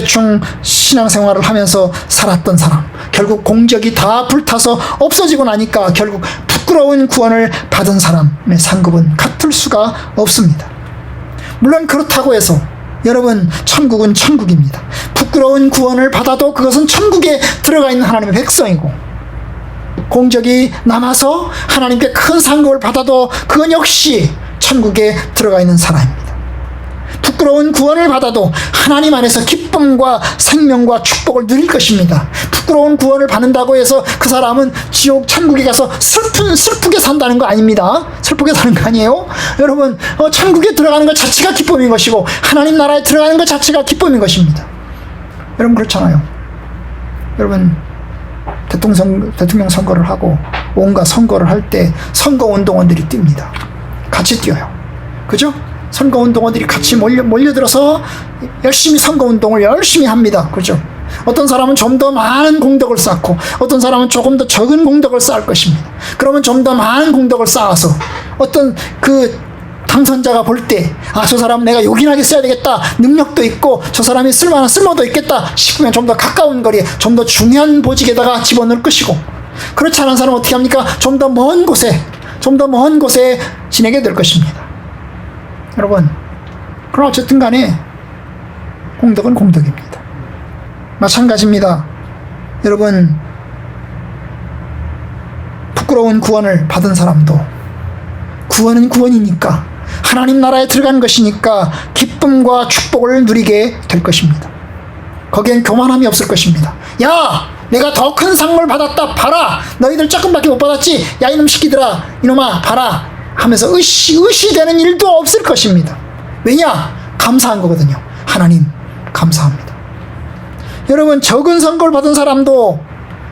신앙생활을 하면서 살았던 사람, 결국 공적이 다 불타서 없어지고 나니까 결국 부끄러운 구원을 받은 사람의 상급은 같을 수가 없습니다. 물론 그렇다고 해서 여러분, 천국은 천국입니다. 부끄러운 구원을 받아도 그것은 천국에 들어가 있는 하나님의 백성이고, 공적이 남아서 하나님께 큰 상급을 받아도 그건 역시 천국에 들어가 있는 사람입니다. 부끄러운 구원을 받아도 하나님 안에서 기쁨과 생명과 축복을 누릴 것입니다. 부끄러운 구원을 받는다고 해서 그 사람은 지옥 천국에 가서 슬프게 산다는 거 아닙니다. 슬프게 사는 거 아니에요. 여러분, 천국에 들어가는 것 자체가 기쁨인 것이고 하나님 나라에 들어가는 것 자체가 기쁨인 것입니다. 여러분, 그렇잖아요. 여러분, 대통령 선거를 하고 온갖 선거를 할 때 선거운동원들이 뜁니다. 같이 뛰어요. 그죠? 선거운동원들이 같이 몰려들어서 열심히 선거운동을 열심히 합니다. 그죠? 어떤 사람은 좀 더 많은 공덕을 쌓고 어떤 사람은 조금 더 적은 공덕을 쌓을 것입니다. 그러면 좀 더 많은 공덕을 쌓아서 어떤 그 당선자가 볼 때, 아, 저 사람 내가 요긴하게 써야 되겠다, 능력도 있고 저 사람이 쓸만한 쓸모도 있겠다 싶으면 좀 더 가까운 거리에, 좀 더 중요한 보직에다가 집어넣을 것이고, 그렇지 않은 사람은 어떻게 합니까? 좀 더 먼 곳에 지내게 될 것입니다. 여러분, 그럼 어쨌든 간에 공덕은 공덕입니다. 마찬가지입니다. 여러분, 부끄러운 구원을 받은 사람도 구원은 구원이니까, 하나님 나라에 들어간 것이니까 기쁨과 축복을 누리게 될 것입니다. 거기엔 교만함이 없을 것입니다. 야, 내가 더 큰 상을 받았다, 봐라. 너희들 조금밖에 못 받았지. 야, 이놈 시키더라, 이놈아, 봐라 하면서 의시되는 일도 없을 것입니다. 왜냐? 감사한 거거든요. 하나님 감사합니다. 여러분, 적은 선거를 받은 사람도,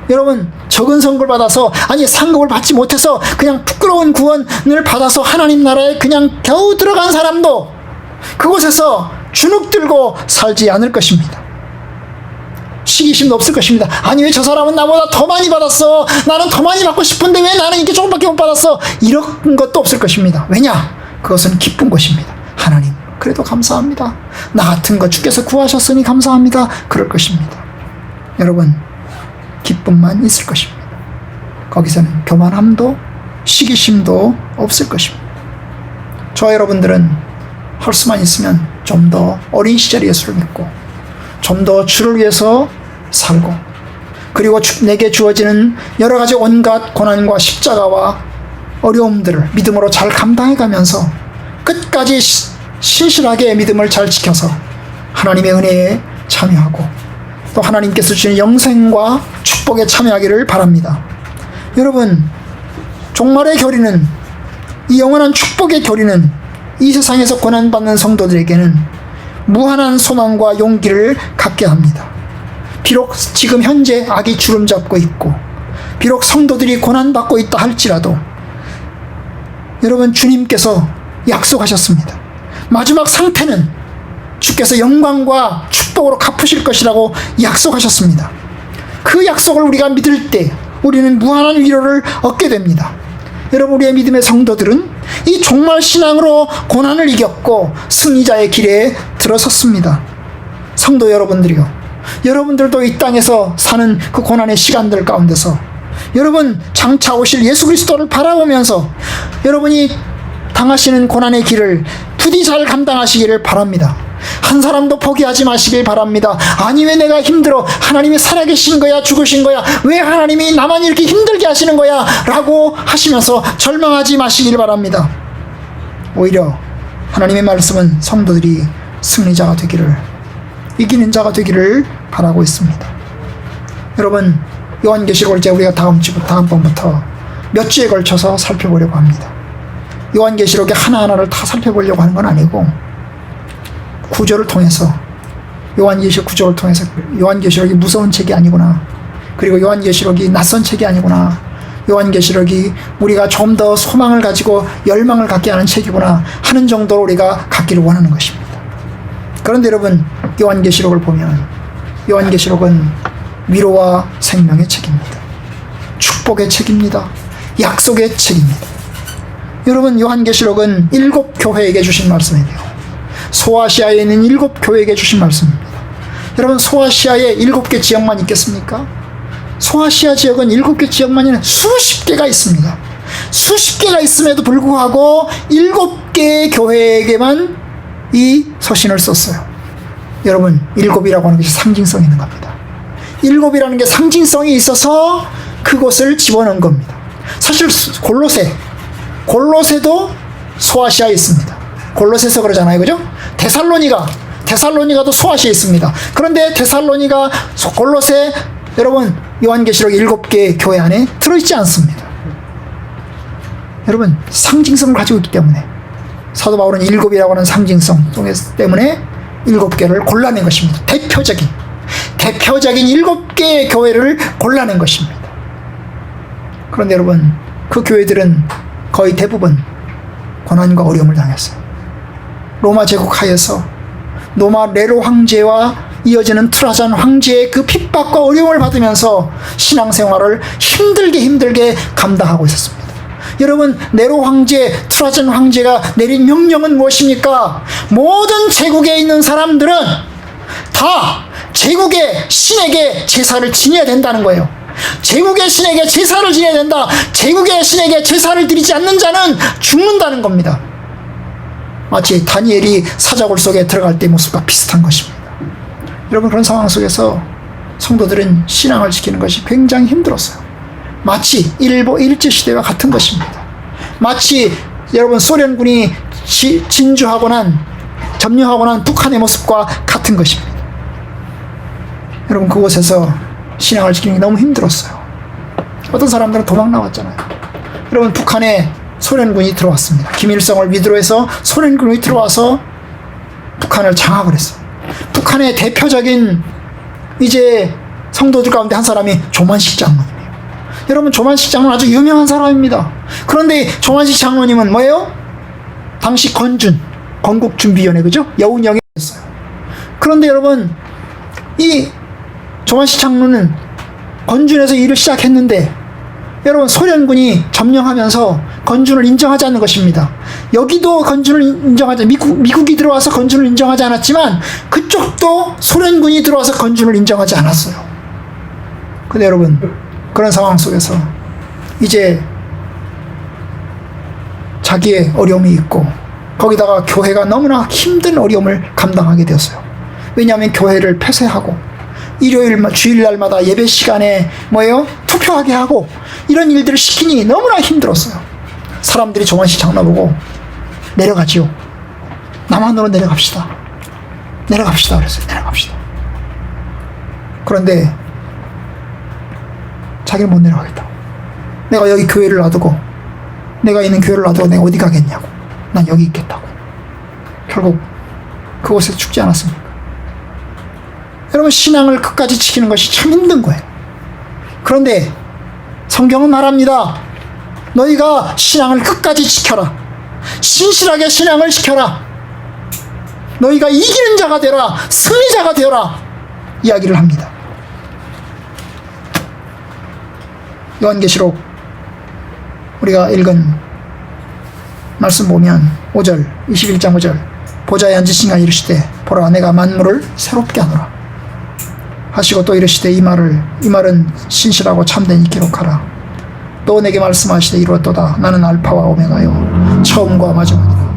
여러분, 적은 선거를 받아서, 아니 상급을 받지 못해서 그냥 부끄러운 구원을 받아서 하나님 나라에 그냥 겨우 들어간 사람도 그곳에서 주눅 들고 살지 않을 것입니다. 시기심도 없을 것입니다. 아니, 왜 저 사람은 나보다 더 많이 받았어? 나는 더 많이 받고 싶은데 왜 나는 이렇게 조금밖에 못 받았어? 이런 것도 없을 것입니다. 왜냐? 그것은 기쁜 것입니다. 하나님, 그래도 감사합니다. 나 같은 거 주께서 구하셨으니 감사합니다. 그럴 것입니다. 여러분, 기쁨만 있을 것입니다. 거기서는 교만함도 시기심도 없을 것입니다. 저와 여러분들은 할 수만 있으면 좀 더 어린 시절의 예수를 믿고 좀 더 주를 위해서 살고, 그리고 내게 주어지는 여러 가지 온갖 고난과 십자가와 어려움들을 믿음으로 잘 감당해 가면서 끝까지 신실하게 믿음을 잘 지켜서 하나님의 은혜에 참여하고 또 하나님께서 주신 영생과 축복에 참여하기를 바랍니다. 여러분, 종말의 교리는, 이 영원한 축복의 교리는 이 세상에서 고난받는 성도들에게는 무한한 소망과 용기를 갖게 합니다. 비록 지금 현재 악이 주름잡고 있고, 비록 성도들이 고난받고 있다 할지라도 여러분, 주님께서 약속하셨습니다. 마지막 상태는 주께서 영광과 축복으로 갚으실 것이라고 약속하셨습니다. 그 약속을 우리가 믿을 때 우리는 무한한 위로를 얻게 됩니다. 여러분, 우리의 믿음의 성도들은 이 종말 신앙으로 고난을 이겼고 승리자의 길에 들어섰습니다. 성도 여러분들이요, 여러분들도 이 땅에서 사는 그 고난의 시간들 가운데서 여러분, 장차 오실 예수 그리스도를 바라보면서 여러분이 당하시는 고난의 길을 부디 잘 감당하시기를 바랍니다. 한 사람도 포기하지 마시길 바랍니다. 아니, 왜 내가 힘들어? 하나님이 살아계신 거야? 죽으신 거야? 왜 하나님이 나만 이렇게 힘들게 하시는 거야? 라고 하시면서 절망하지 마시길 바랍니다. 오히려 하나님의 말씀은 성도들이 승리자가 되기를, 이기는 자가 되기를 바라고 있습니다. 여러분, 요한계시록을 이제 우리가 다음번부터 몇 주에 걸쳐서 살펴보려고 합니다. 요한계시록의 하나하나를 다 살펴보려고 하는 건 아니고, 구조를 통해서, 요한계시록 구조를 통해서 요한계시록이 무서운 책이 아니구나, 그리고 요한계시록이 낯선 책이 아니구나, 요한계시록이 우리가 좀 더 소망을 가지고 열망을 갖게 하는 책이구나 하는 정도로 우리가 갖기를 원하는 것입니다. 그런데 여러분, 요한계시록을 보면 요한계시록은 위로와 생명의 책입니다. 축복의 책입니다. 약속의 책입니다. 여러분, 요한계시록은 7 교회에게 주신 말씀이에요. 소아시아에 있는 7 교회에게 주신 말씀입니다. 여러분, 소아시아에 7개 지역만 있겠습니까? 소아시아 지역은 7개 지역만이 아니라 수십 개가 있습니다. 수십 개가 있음에도 불구하고 7개의 교회에게만 이 서신을 썼어요. 여러분, 7이라고 하는 것이 상징성이 있는 겁니다. 7이라는 게 상징성이 있어서 그곳을 집어넣은 겁니다. 사실 골로새도 소아시아에 있습니다. 골로새서 그러잖아요, 그죠? 데살로니가도 소아시아에 있습니다. 그런데 데살로니가, 골로새, 여러분, 요한계시록 7개 교회 안에 들어있지 않습니다. 여러분, 상징성을 가지고 있기 때문에 사도 바울은 7이라고 하는 상징성 때문에 7개를 골라낸 것입니다. 대표적인 7개의 교회를 골라낸 것입니다. 그런데 여러분, 그 교회들은 거의 대부분 고난과 어려움을 당했어요. 로마 제국 하에서 네로 황제와 이어지는 트라잔 황제의 그 핍박과 어려움을 받으면서 신앙생활을 힘들게 감당하고 있었습니다. 여러분, 네로 황제, 트라잔 황제가 내린 명령은 무엇입니까? 모든 제국에 있는 사람들은 다 제국의 신에게 제사를 지내야 된다는 거예요. 제국의 신에게 제사를 지내야 된다. 제국의 신에게 제사를 드리지 않는 자는 죽는다는 겁니다. 마치 다니엘이 사자굴 속에 들어갈 때 모습과 비슷한 것입니다. 여러분, 그런 상황 속에서 성도들은 신앙을 지키는 것이 굉장히 힘들었어요. 마치 일제시대와 같은 것입니다. 마치 여러분, 소련군이 점령하고 난 북한의 모습과 같은 것입니다. 여러분, 그곳에서 신앙을 지키는 게 너무 힘들었어요. 어떤 사람들은 도망 나왔잖아요. 여러분, 북한에 소련군이 들어왔습니다. 김일성을 위주로 해서 소련군이 들어와서 북한을 장악을 했어요. 북한의 대표적인 이제 성도들 가운데 한 사람이 조만식 장로님이에요. 여러분, 조만식 장로는 아주 유명한 사람입니다. 그런데 조만식 장로님은 뭐예요? 당시 건국준비위원회, 그죠? 여운영이었어요. 그런데 여러분, 이 조만식 장로는 건준에서 일을 시작했는데 여러분, 소련군이 점령하면서 건준을 인정하지 않는 것입니다. 여기도 건준을 인정하지, 미국이 들어와서 건준을 인정하지 않았지만 그쪽도 소련군이 들어와서 건준을 인정하지 않았어요. 근데 여러분, 그런 상황 속에서 이제 자기의 어려움이 있고 거기다가 교회가 너무나 힘든 어려움을 감당하게 되었어요. 왜냐하면 교회를 폐쇄하고 일요일 주일날마다 예배 시간에 투표하게 하고 이런 일들을 시키니 너무나 힘들었어요. 사람들이 조만식 장로 보고 내려가지요. 남한으로 내려갑시다. 그랬어요. 내려갑시다. 그런데 자기는 못 내려가겠다고. 내가 여기 교회를 놔두고 내가 있는 교회를 놔두고 내가 어디 가겠냐고. 난 여기 있겠다고. 결국 그곳에서 죽지 않았습니까? 여러분, 신앙을 끝까지 지키는 것이 참 힘든 거예요. 그런데 성경은 말합니다. 너희가 신앙을 끝까지 지켜라. 신실하게 신앙을 지켜라. 너희가 이기는 자가 되라. 승리자가 되어라. 이야기를 합니다. 요한계시록 우리가 읽은 말씀 보면 5절 21장 5절 보좌에 앉으신 이가 이르시되 보라 내가 만물을 새롭게 하노라 하시고 또 이르시되 이 말은 신실하고 참된 이 기록하라. 또 내게 말씀하시되 이루었도다. 나는 알파와 오메가요 처음과 마지막이라.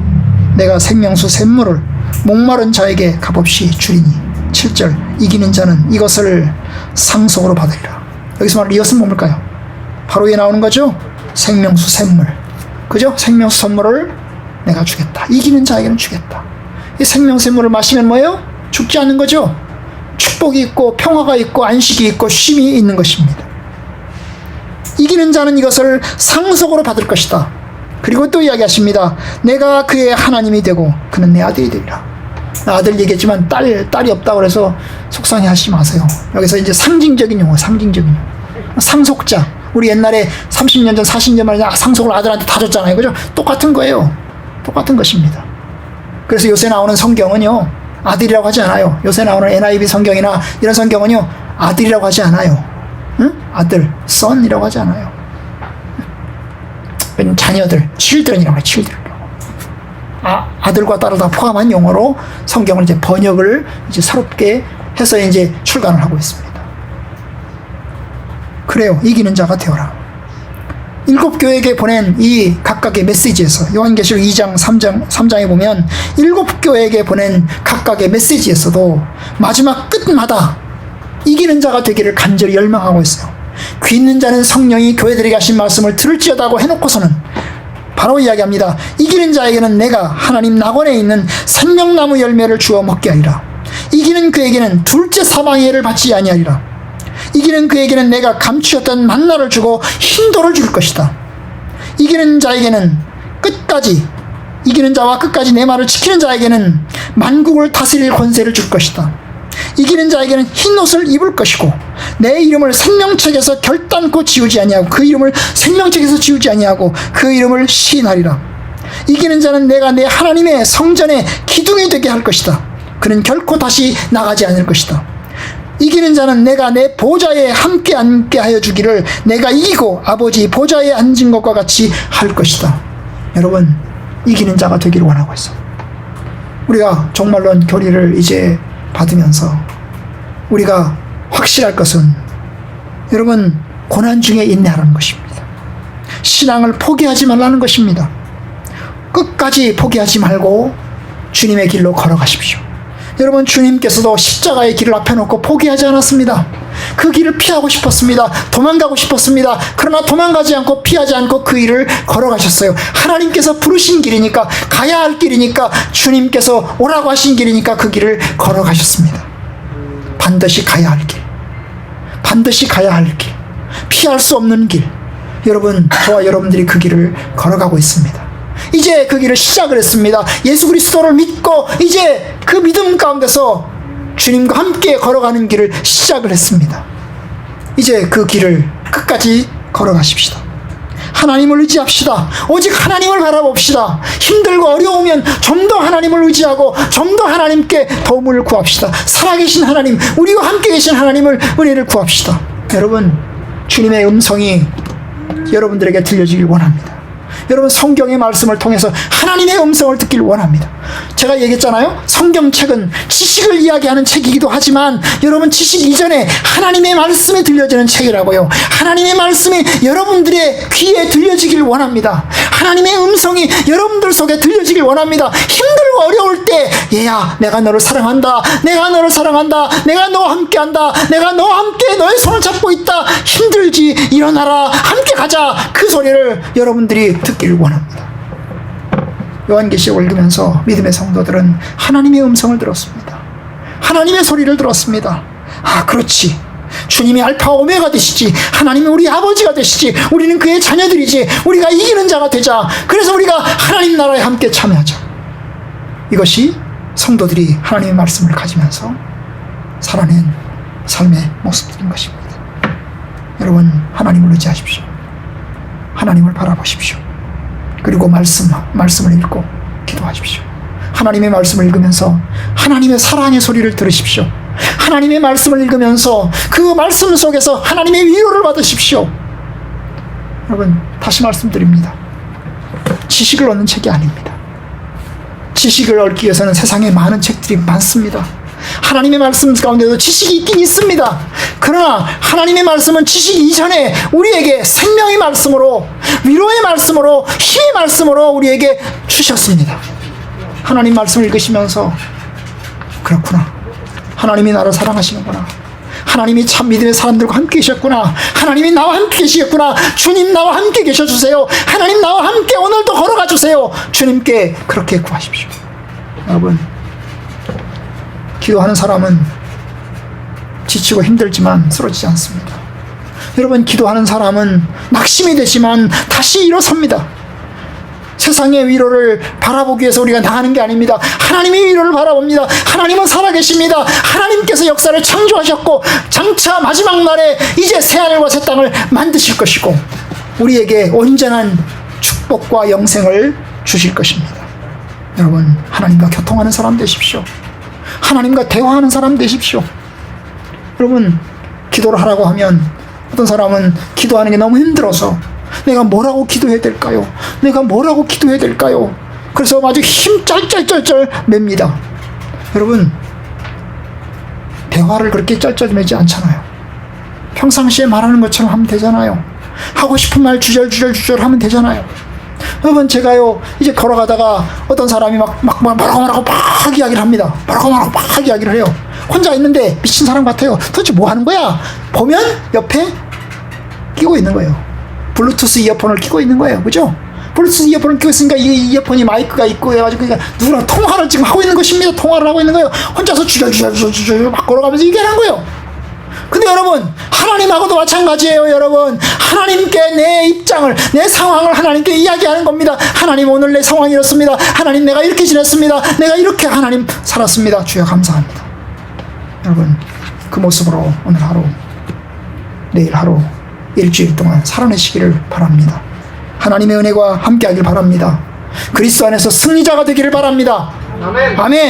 내가 생명수 샘물을 목마른 자에게 값없이 주리니. 7절 이기는 자는 이것을 상속으로 받으리라. 여기서 말하는 이것은 뭡니까요? 바로 위에 나오는 거죠. 생명수 샘물, 그죠? 생명수 샘물을 내가 주겠다. 이기는 자에게는 주겠다. 이 생명수 샘물을 마시면 뭐예요? 죽지 않는 거죠. 축복이 있고 평화가 있고 안식이 있고 쉼이 있는 것입니다. 이기는 자는 이것을 상속으로 받을 것이다. 그리고 또 이야기하십니다. 내가 그의 하나님이 되고 그는 내 아들이 되리라. 아들 얘기했지만 딸이 없다고 그래서 속상해하지 마세요. 여기서 이제 상징적인 용어, 상속자. 우리 옛날에 30년 전 40년 만에 상속을 아들한테 다 줬잖아요. 그죠? 똑같은 거예요. 똑같은 것입니다. 그래서 요새 나오는 성경은요 아들이라고 하지 않아요. 요새 나오는 NIV 성경이나 이런 성경은요 아들이라고 하지 않아요. 응? 아들, son이라고 하지 않아요. 자녀들, children이라고 해요. children. 아들과 딸을 다 포함한 용어로 성경을 이제 번역을 이제 새롭게 해서 이제 출간을 하고 있습니다. 그래요. 이기는 자가 되어라. 7 교회에게 보낸 이 각각의 메시지에서 요한계시록 2장 3장에 보면 7 교회에게 보낸 각각의 메시지에서도 마지막 끝마다 이기는 자가 되기를 간절히 열망하고 있어요. 귀 있는 자는 성령이 교회들에게 하신 말씀을 들을지어다고 해놓고서는 바로 이야기합니다. 이기는 자에게는 내가 하나님 낙원에 있는 생명나무 열매를 주어 먹게 하리라. 이기는 그에게는 둘째 사망의 해를 받지 아니하리라. 이기는 그에게는 내가 감추었던 만나를 주고 흰돌을 줄 것이다. 이기는 자와 끝까지 내 말을 지키는 자에게는 만국을 다스릴 권세를 줄 것이다. 이기는 자에게는 흰 옷을 입을 것이고 내 이름을 생명책에서 결단코 지우지 아니하고 그 이름을 생명책에서 지우지 아니하고 그 이름을 시인하리라. 이기는 자는 내가 내 하나님의 성전의 기둥이 되게 할 것이다. 그는 결코 다시 나가지 않을 것이다. 이기는 자는 내가 내 보좌에 함께 앉게 하여 주기를 내가 이기고 아버지 보좌에 앉은 것과 같이 할 것이다. 여러분, 이기는 자가 되기를 원하고 있어. 우리가 종말론 교리를 이제 받으면서 우리가 확실할 것은 여러분 고난 중에 인내하라는 것입니다. 신앙을 포기하지 말라는 것입니다. 끝까지 포기하지 말고 주님의 길로 걸어가십시오. 여러분, 주님께서도 십자가의 길을 앞에 놓고 포기하지 않았습니다. 그 길을 피하고 싶었습니다. 도망가고 싶었습니다. 그러나 도망가지 않고 피하지 않고 그 길을 걸어가셨어요. 하나님께서 부르신 길이니까, 가야 할 길이니까, 주님께서 오라고 하신 길이니까 그 길을 걸어가셨습니다. 반드시 가야 할 길, 반드시 가야 할 길, 피할 수 없는 길. 여러분, 저와 여러분들이 그 길을 걸어가고 있습니다. 이제 그 길을 시작을 했습니다. 예수 그리스도를 믿고 이제 그 믿음 가운데서 주님과 함께 걸어가는 길을 시작을 했습니다. 이제 그 길을 끝까지 걸어가십시다. 하나님을 의지합시다. 오직 하나님을 바라봅시다. 힘들고 어려우면 좀 더 하나님을 의지하고 좀 더 하나님께 도움을 구합시다. 살아계신 하나님, 우리와 함께 계신 하나님을 은혜를 구합시다. 여러분, 주님의 음성이 여러분들에게 들려주길 원합니다. 여러분 성경의 말씀을 통해서 하나님의 음성을 듣길 원합니다. 제가 얘기했잖아요. 성경책은 지식을 이야기하는 책이기도 하지만 여러분 지식 이전에 하나님의 말씀이 들려지는 책이라고요. 하나님의 말씀이 여러분들의 귀에 들려지길 원합니다. 하나님의 음성이 여러분들 속에 들려지길 원합니다. 힘들고 어려울 때 얘야 내가 너를 사랑한다. 내가 너를 사랑한다. 내가 너와 함께한다. 내가 너와 함께 너의 손을 잡고 있다. 힘들지 일어나라. 함께 가자. 그 소리를 여러분들이 듣길 원합니다. 요한계시록을 읽으면서 믿음의 성도들은 하나님의 음성을 들었습니다. 하나님의 소리를 들었습니다. 아 그렇지. 주님이 알파 오메가 되시지. 하나님이 우리 아버지가 되시지. 우리는 그의 자녀들이지. 우리가 이기는 자가 되자. 그래서 우리가 하나님 나라에 함께 참여하자. 이것이 성도들이 하나님의 말씀을 가지면서 살아낸 삶의 모습들인 것입니다. 여러분 하나님을 의지하십시오. 하나님을 바라보십시오. 그리고 말씀을 읽고 기도하십시오. 하나님의 말씀을 읽으면서 하나님의 사랑의 소리를 들으십시오. 하나님의 말씀을 읽으면서 그 말씀 속에서 하나님의 위로를 받으십시오. 여러분 다시 말씀드립니다. 지식을 얻는 책이 아닙니다. 지식을 얻기 위해서는 세상에 많은 책들이 많습니다. 하나님의 말씀 가운데도 지식이 있긴 있습니다. 그러나 하나님의 말씀은 지식 이전에 우리에게 생명의 말씀으로, 위로의 말씀으로, 힘의 말씀으로 우리에게 주셨습니다. 하나님 말씀을 읽으시면서 그렇구나, 하나님이 나를 사랑하시는구나, 하나님이 참 믿음의 사람들과 함께 계셨구나, 하나님이 나와 함께 계시겠구나, 주님 나와 함께 계셔주세요, 하나님 나와 함께 오늘도 걸어가 주세요. 주님께 그렇게 구하십시오. 여러분 기도하는 사람은 지치고 힘들지만 쓰러지지 않습니다. 여러분 기도하는 사람은 낙심이 되지만 다시 일어섭니다. 세상의 위로를 바라보기 위해서 우리가 나가는 게 아닙니다. 하나님의 위로를 바라봅니다. 하나님은 살아계십니다. 하나님께서 역사를 창조하셨고 장차 마지막 날에 이제 새하늘과 새 땅을 만드실 것이고 우리에게 온전한 축복과 영생을 주실 것입니다. 여러분 하나님과 교통하는 사람 되십시오. 하나님과 대화하는 사람 되십시오. 여러분 기도를 하라고 하면 어떤 사람은 기도하는 게 너무 힘들어서 내가 뭐라고 기도해야 될까요? 내가 뭐라고 기도해야 될까요? 그래서 아주 힘 쩔쩔쩔쩔 맵니다. 여러분 대화를 그렇게 쩔쩔 매지 않잖아요. 평상시에 말하는 것처럼 하면 되잖아요. 하고 싶은 말 주절주절 하면 되잖아요. 여러분 제가요 이제 걸어가다가 어떤 사람이 뭐라고 막 이야기를 합니다. 뭐라고 막 이야기를 해요. 혼자 있는데 미친 사람 같아요. 도대체 뭐 하는 거야? 보면 옆에 끼고 있는 거예요. 블루투스 이어폰을 끼고 있는 거예요. 그죠? 블루투스 이어폰을 끼고 있으니까 이 이어폰이 마이크가 있고 해가지고 그러니까 누구랑 통화를 지금 하고 있는 것입니다. 통화를 하고 있는 거예요. 혼자서 주저주저 막 걸어가면서 얘기하는 거예요. 근데 여러분 하나님하고도 마찬가지예요. 여러분 하나님께 내 입장을, 내 상황을 하나님께 이야기하는 겁니다. 하나님 오늘 내 상황이 이렇습니다. 하나님 내가 이렇게 지냈습니다. 내가 이렇게 하나님 살았습니다. 주여 감사합니다. 여러분 그 모습으로 오늘 하루, 내일 하루, 일주일 동안 살아내시기를 바랍니다. 하나님의 은혜가 함께하길 바랍니다. 그리스도 안에서 승리자가 되기를 바랍니다. 아멘. 아멘.